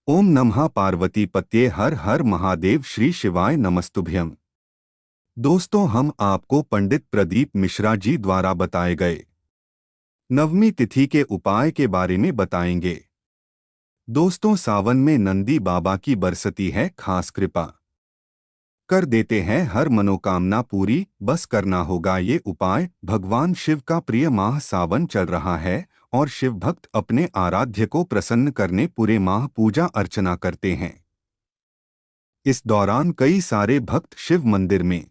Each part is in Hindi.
ओम नमः पार्वती पत्ये हर हर महादेव श्री शिवाय नमस्तुभ्यं। दोस्तों, हम आपको पंडित प्रदीप मिश्रा जी द्वारा बताए गए नवमी तिथि के उपाय के बारे में बताएंगे। दोस्तों, सावन में नंदी बाबा की बरसती है खास कृपा, कर देते हैं हर मनोकामना पूरी। बस करना होगा ये उपाय। भगवान शिव का प्रिय माह सावन चल रहा है और शिव भक्त अपने आराध्य को प्रसन्न करने पूरे माह पूजा अर्चना करते हैं। इस दौरान कई सारे भक्त शिव मंदिर में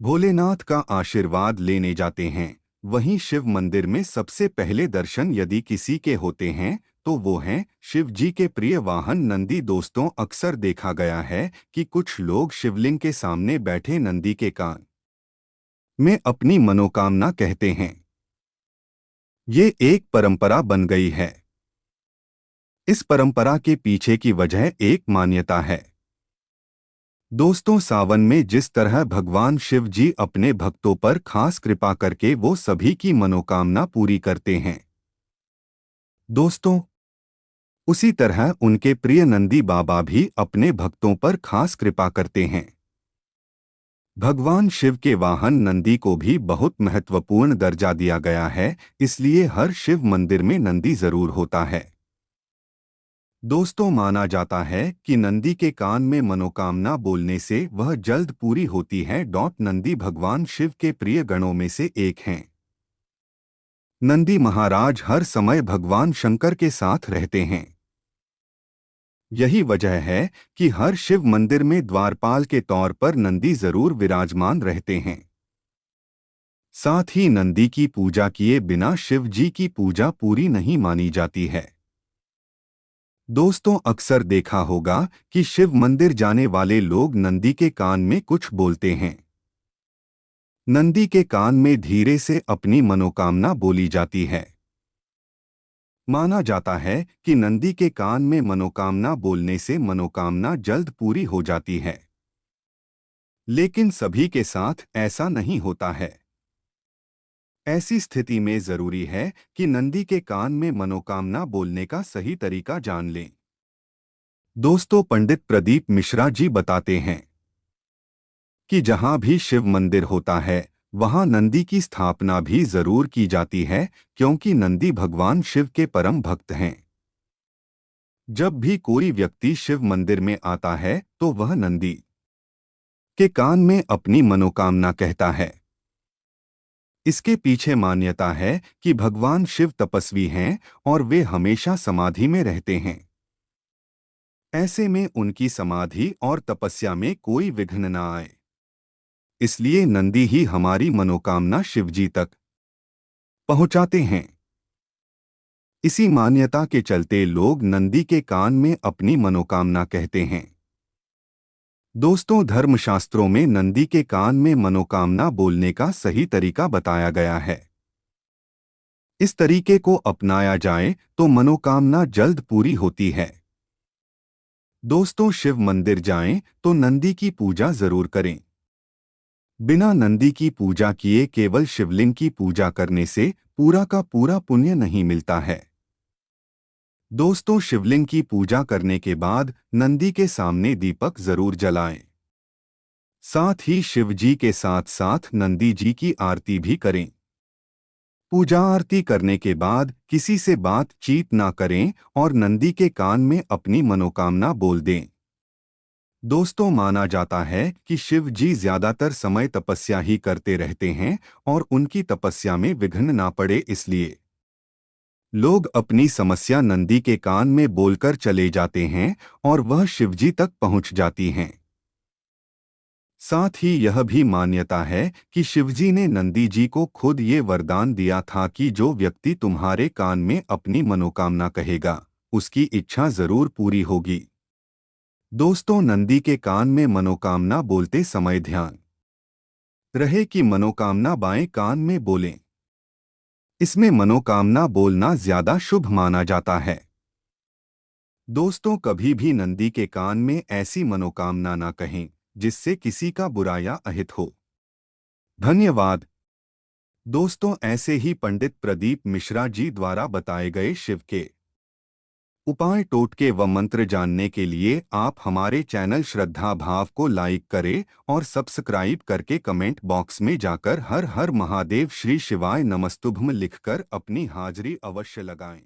भोलेनाथ का आशीर्वाद लेने जाते हैं। वहीं शिव मंदिर में सबसे पहले दर्शन यदि किसी के होते हैं तो वो हैं शिव जी के प्रिय वाहन नंदी। दोस्तों, अक्सर देखा गया है कि कुछ लोग शिवलिंग के सामने बैठे नंदी के कान में अपनी मनोकामना कहते हैं। ये एक परंपरा बन गई है। इस परंपरा के पीछे की वजह एक मान्यता है। दोस्तों, सावन में जिस तरह भगवान शिव जी अपने भक्तों पर खास कृपा करके वो सभी की मनोकामना पूरी करते हैं, दोस्तों, उसी तरह उनके प्रिय नंदी बाबा भी अपने भक्तों पर खास कृपा करते हैं। भगवान शिव के वाहन नंदी को भी बहुत महत्वपूर्ण दर्जा दिया गया है, इसलिए हर शिव मंदिर में नंदी जरूर होता है। दोस्तों, माना जाता है कि नंदी के कान में मनोकामना बोलने से वह जल्द पूरी होती है। नंदी भगवान शिव के प्रिय गणों में से एक हैं। नंदी महाराज हर समय भगवान शंकर के साथ रहते हैं। यही वजह है कि हर शिव मंदिर में द्वारपाल के तौर पर नंदी जरूर विराजमान रहते हैं। साथ ही नंदी की पूजा किए बिना शिव जी की पूजा पूरी नहीं मानी जाती है। दोस्तों, अक्सर देखा होगा कि शिव मंदिर जाने वाले लोग नंदी के कान में कुछ बोलते हैं। नंदी के कान में धीरे से अपनी मनोकामना बोली जाती है। माना जाता है कि नंदी के कान में मनोकामना बोलने से मनोकामना जल्द पूरी हो जाती है। लेकिन सभी के साथ ऐसा नहीं होता है। ऐसी स्थिति में जरूरी है कि नंदी के कान में मनोकामना बोलने का सही तरीका जान लें। दोस्तों, पंडित प्रदीप मिश्रा जी बताते हैं कि जहां भी शिव मंदिर होता है वहां नंदी की स्थापना भी जरूर की जाती है, क्योंकि नंदी भगवान शिव के परम भक्त हैं। जब भी कोई व्यक्ति शिव मंदिर में आता है तो वह नंदी के कान में अपनी मनोकामना कहता है। इसके पीछे मान्यता है कि भगवान शिव तपस्वी हैं और वे हमेशा समाधि में रहते हैं। ऐसे में उनकी समाधि और तपस्या में कोई विघ्न न आए, इसलिए नंदी ही हमारी मनोकामना शिवजी तक पहुंचाते हैं। इसी मान्यता के चलते लोग नंदी के कान में अपनी मनोकामना कहते हैं। दोस्तों, धर्मशास्त्रों में नंदी के कान में मनोकामना बोलने का सही तरीका बताया गया है। इस तरीके को अपनाया जाए तो मनोकामना जल्द पूरी होती है। दोस्तों, शिव मंदिर जाएं तो नंदी की पूजा जरूर करें। बिना नंदी की पूजा किए केवल शिवलिंग की पूजा करने से पूरा का पूरा पुण्य नहीं मिलता है। दोस्तों, शिवलिंग की पूजा करने के बाद नंदी के सामने दीपक जरूर जलाएं। साथ ही शिव जी के साथ साथ नंदी जी की आरती भी करें। पूजा आरती करने के बाद किसी से बातचीत ना करें और नंदी के कान में अपनी मनोकामना बोल दें। दोस्तों, माना जाता है कि शिव जी ज्यादातर समय तपस्या ही करते रहते हैं और उनकी तपस्या में विघ्न ना पड़े, इसलिए लोग अपनी समस्या नंदी के कान में बोलकर चले जाते हैं और वह शिवजी तक पहुंच जाती हैं। साथ ही यह भी मान्यता है कि शिवजी ने नंदी जी को खुद ये वरदान दिया था कि जो व्यक्ति तुम्हारे कान में अपनी मनोकामना कहेगा उसकी इच्छा जरूर पूरी होगी। दोस्तों, नंदी के कान में मनोकामना बोलते समय ध्यान रहे कि मनोकामना बाएं कान में बोलें। इसमें मनोकामना बोलना ज्यादा शुभ माना जाता है। दोस्तों, कभी भी नंदी के कान में ऐसी मनोकामना ना कहें जिससे किसी का बुरा या अहित हो। धन्यवाद। दोस्तों, ऐसे ही पंडित प्रदीप मिश्रा जी द्वारा बताए गए शिव के उपाय, टोटके व मंत्र जानने के लिए आप हमारे चैनल श्रद्धा भाव को लाइक करें और सब्सक्राइब करके कमेंट बॉक्स में जाकर हर हर महादेव श्री शिवाय नमस्तुभ्म लिखकर अपनी हाजिरी अवश्य लगाएं।